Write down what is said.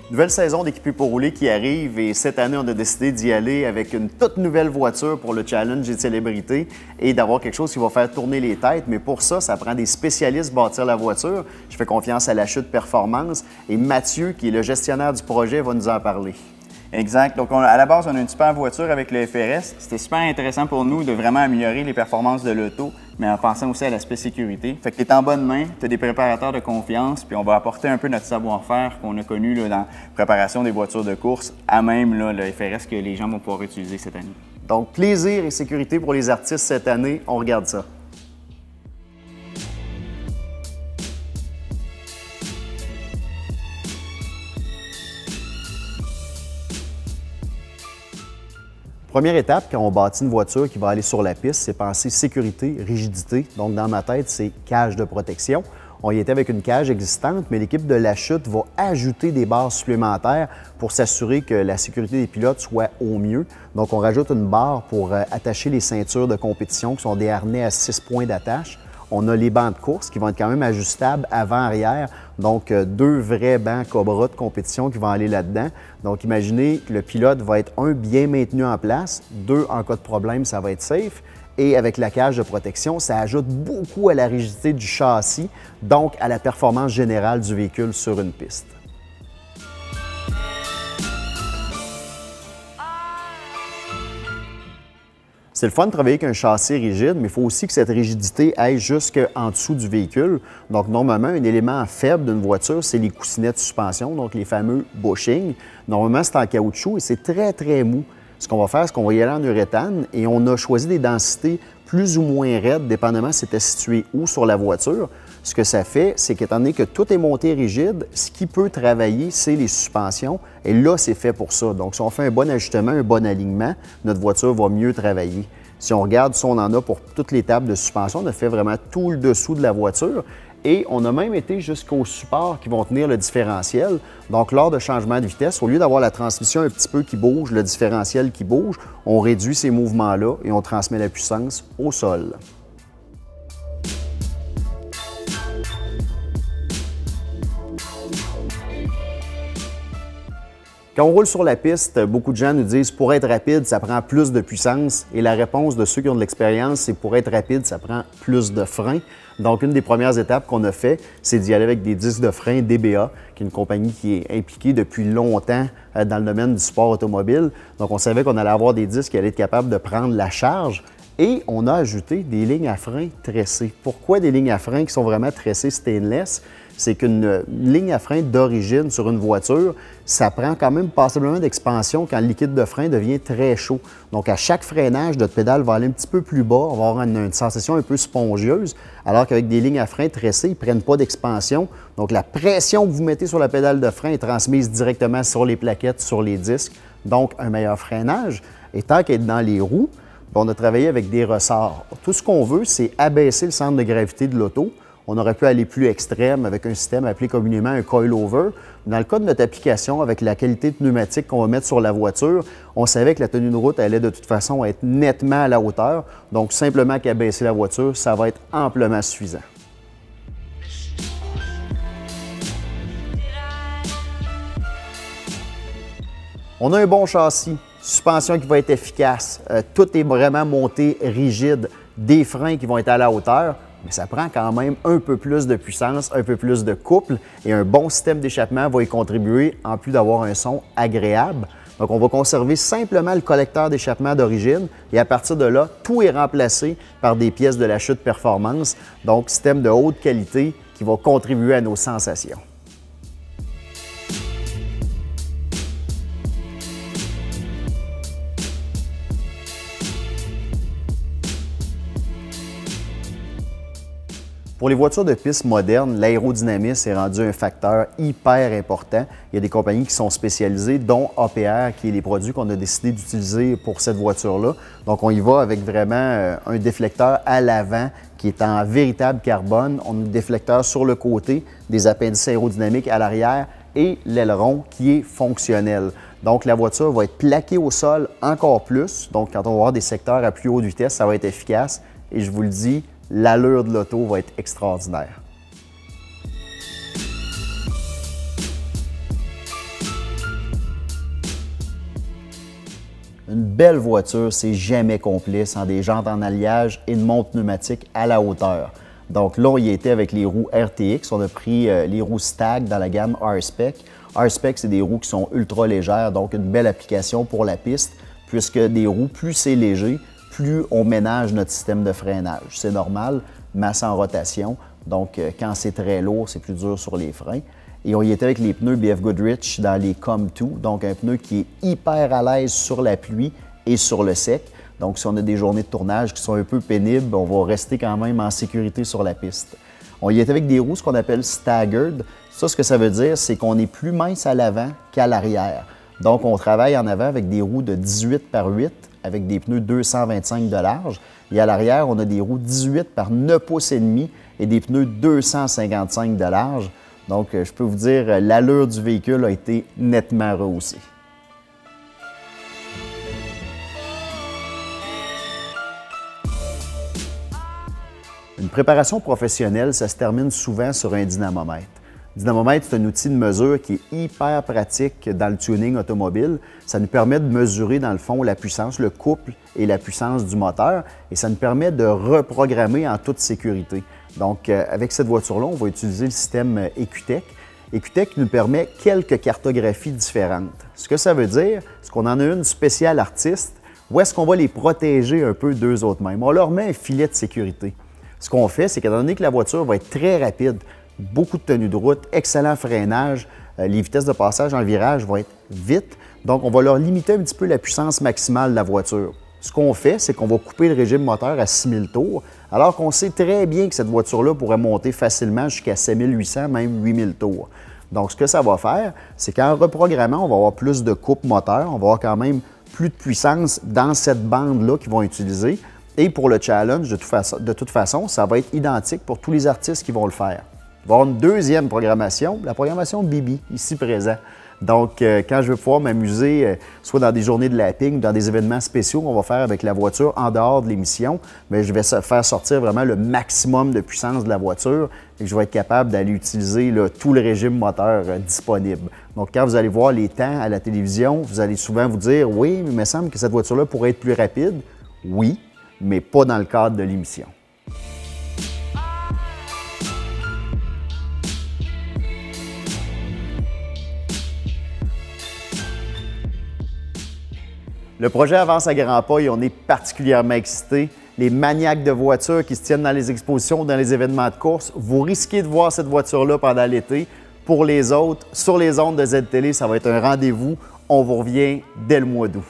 Nouvelle saison d'Équipé pour rouler qui arrive et cette année, on a décidé d'y aller avec une toute nouvelle voiture pour le Challenge des célébrités et d'avoir quelque chose qui va faire tourner les têtes. Mais pour ça, ça prend des spécialistes bâtir la voiture. Je fais confiance à La Chute Performance et Mathieu, qui est le gestionnaire du projet, va nous en parler. Exact. Donc, à la base, on a une super voiture avec le FRS. C'était super intéressant pour nous de vraiment améliorer les performances de l'auto, mais en pensant aussi à l'aspect sécurité. Fait que tu es en bonne main, tu as des préparateurs de confiance, puis on va apporter un peu notre savoir-faire qu'on a connu là, dans la préparation des voitures de course à même là, le FRS que les gens vont pouvoir utiliser cette année. Donc, plaisir et sécurité pour les artistes cette année. On regarde ça. Première étape, quand on bâtit une voiture qui va aller sur la piste, c'est penser sécurité, rigidité. Donc, dans ma tête, c'est cage de protection. On y était avec une cage existante, mais l'équipe de La Chute va ajouter des barres supplémentaires pour s'assurer que la sécurité des pilotes soit au mieux. Donc, on rajoute une barre pour attacher les ceintures de compétition qui sont des harnais à 6 points d'attache. On a les bancs de course qui vont être quand même ajustables avant-arrière, donc 2 vrais bancs Cobra de compétition qui vont aller là-dedans. Donc imaginez que le pilote va être, bien maintenu en place, 2, en cas de problème, ça va être safe. Et avec la cage de protection, ça ajoute beaucoup à la rigidité du châssis, donc à la performance générale du véhicule sur une piste. C'est le fun de travailler avec un châssis rigide, mais il faut aussi que cette rigidité aille jusqu'en dessous du véhicule. Donc, normalement, un élément faible d'une voiture, c'est les coussinets de suspension, donc les fameux bushings. Normalement, c'est en caoutchouc et c'est très, très mou. Ce qu'on va faire, c'est qu'on va y aller en uréthane et on a choisi des densités plus ou moins raides, dépendamment si c'était situé où sur la voiture. Ce que ça fait, c'est qu'étant donné que tout est monté rigide, ce qui peut travailler, c'est les suspensions. Et là, c'est fait pour ça. Donc, si on fait un bon ajustement, un bon alignement, notre voiture va mieux travailler. Si on regarde, si on en a pour toutes les tables de suspension, on a fait vraiment tout le dessous de la voiture. Et on a même été jusqu'aux supports qui vont tenir le différentiel. Donc, lors de changement de vitesse, au lieu d'avoir la transmission un petit peu qui bouge, le différentiel qui bouge, on réduit ces mouvements-là et on transmet la puissance au sol. Quand on roule sur la piste, beaucoup de gens nous disent « pour être rapide, ça prend plus de puissance » et la réponse de ceux qui ont de l'expérience, c'est « pour être rapide, ça prend plus de frein ». Donc, une des premières étapes qu'on a fait, c'est d'y aller avec des disques de frein DBA, qui est une compagnie qui est impliquée depuis longtemps dans le domaine du sport automobile. Donc, on savait qu'on allait avoir des disques qui allaient être capables de prendre la charge. Et on a ajouté des lignes à frein tressées. Pourquoi des lignes à frein qui sont vraiment tressées stainless? C'est qu'une ligne à frein d'origine sur une voiture, ça prend quand même passablement d'expansion quand le liquide de frein devient très chaud. Donc, à chaque freinage, notre pédale va aller un petit peu plus bas, on va avoir une sensation un peu spongieuse, alors qu'avec des lignes à frein tressées, ils ne prennent pas d'expansion. Donc, la pression que vous mettez sur la pédale de frein est transmise directement sur les plaquettes, sur les disques, donc un meilleur freinage. Et tant qu'être dans les roues, on a travaillé avec des ressorts. Tout ce qu'on veut, c'est abaisser le centre de gravité de l'auto. On aurait pu aller plus extrême avec un système appelé communément un coil-over. Dans le cas de notre application, avec la qualité de pneumatique qu'on va mettre sur la voiture, on savait que la tenue de route allait de toute façon être nettement à la hauteur. Donc, simplement qu'abaisser la voiture, ça va être amplement suffisant. On a un bon châssis, suspension qui va être efficace, tout est vraiment monté rigide, des freins qui vont être à la hauteur. Mais ça prend quand même un peu plus de puissance, un peu plus de couple et un bon système d'échappement va y contribuer en plus d'avoir un son agréable. Donc, on va conserver simplement le collecteur d'échappement d'origine et à partir de là, tout est remplacé par des pièces de La Chute Performance. Donc, système de haute qualité qui va contribuer à nos sensations. Pour les voitures de piste modernes, l'aérodynamisme est rendu un facteur hyper important. Il y a des compagnies qui sont spécialisées, dont APR, qui est les produits qu'on a décidé d'utiliser pour cette voiture-là. Donc, on y va avec vraiment un déflecteur à l'avant qui est en véritable carbone. On a des déflecteurs sur le côté, des appendices aérodynamiques à l'arrière et l'aileron qui est fonctionnel. Donc, la voiture va être plaquée au sol encore plus. Donc, quand on va avoir des secteurs à plus haute vitesse, ça va être efficace. Et je vous le dis, l'allure de l'auto va être extraordinaire. Une belle voiture, c'est jamais complet sans des jantes en alliage et une montre pneumatique à la hauteur. Donc là, on y était avec les roues RTX. On a pris les roues Stag dans la gamme R-Spec. R-Spec, c'est des roues qui sont ultra légères, donc une belle application pour la piste, puisque des roues, plus c'est léger, plus on ménage notre système de freinage. C'est normal, masse en rotation. Donc, quand c'est très lourd, c'est plus dur sur les freins. Et on y était avec les pneus BF Goodrich dans les Com2, donc un pneu qui est hyper à l'aise sur la pluie et sur le sec. Donc, si on a des journées de tournage qui sont un peu pénibles, on va rester quand même en sécurité sur la piste. On y était avec des roues, ce qu'on appelle staggered. Ça, ce que ça veut dire, c'est qu'on est plus mince à l'avant qu'à l'arrière. Donc, on travaille en avant avec des roues de 18 par 8, avec des pneus 225 de large. Et à l'arrière, on a des roues 18 par 9 pouces et demi et des pneus 255 de large. Donc, je peux vous dire, l'allure du véhicule a été nettement rehaussée. Une préparation professionnelle, ça se termine souvent sur un dynamomètre. Le dynamomètre, c'est un outil de mesure qui est hyper pratique dans le tuning automobile. Ça nous permet de mesurer, dans le fond, la puissance, le couple et la puissance du moteur, et ça nous permet de reprogrammer en toute sécurité. Donc, avec cette voiture-là, on va utiliser le système EcuTech. EcuTech nous permet quelques cartographies différentes. Ce que ça veut dire, c'est qu'on en a une spéciale artiste, où est-ce qu'on va les protéger un peu d'eux autres mêmes. On leur met un filet de sécurité. Ce qu'on fait, c'est qu'étant donné que la voiture va être très rapide, beaucoup de tenue de route, excellent freinage, les vitesses de passage en virage vont être vite, donc on va leur limiter un petit peu la puissance maximale de la voiture. Ce qu'on fait, c'est qu'on va couper le régime moteur à 6000 tours, alors qu'on sait très bien que cette voiture-là pourrait monter facilement jusqu'à 7800, même 8000 tours. Donc, ce que ça va faire, c'est qu'en reprogrammant, on va avoir plus de coupe moteur, on va avoir quand même plus de puissance dans cette bande-là qu'ils vont utiliser. Et pour le challenge, de toute façon, ça va être identique pour tous les artistes qui vont le faire. Il va y avoir une deuxième programmation, la programmation Bibi, ici présent. Donc, quand je vais pouvoir m'amuser, soit dans des journées de lapping, dans des événements spéciaux qu'on va faire avec la voiture en dehors de l'émission, mais je vais faire sortir vraiment le maximum de puissance de la voiture et que je vais être capable d'aller utiliser là, tout le régime moteur disponible. Donc, quand vous allez voir les temps à la télévision, vous allez souvent vous dire « Oui, mais il me semble que cette voiture-là pourrait être plus rapide. » Oui, mais pas dans le cadre de l'émission. Le projet avance à grands pas et on est particulièrement excités. Les maniaques de voitures qui se tiennent dans les expositions, dans les événements de course, vous risquez de voir cette voiture-là pendant l'été. Pour les autres, sur les ondes de Z-Télé, ça va être un rendez-vous. On vous revient dès le mois d'août.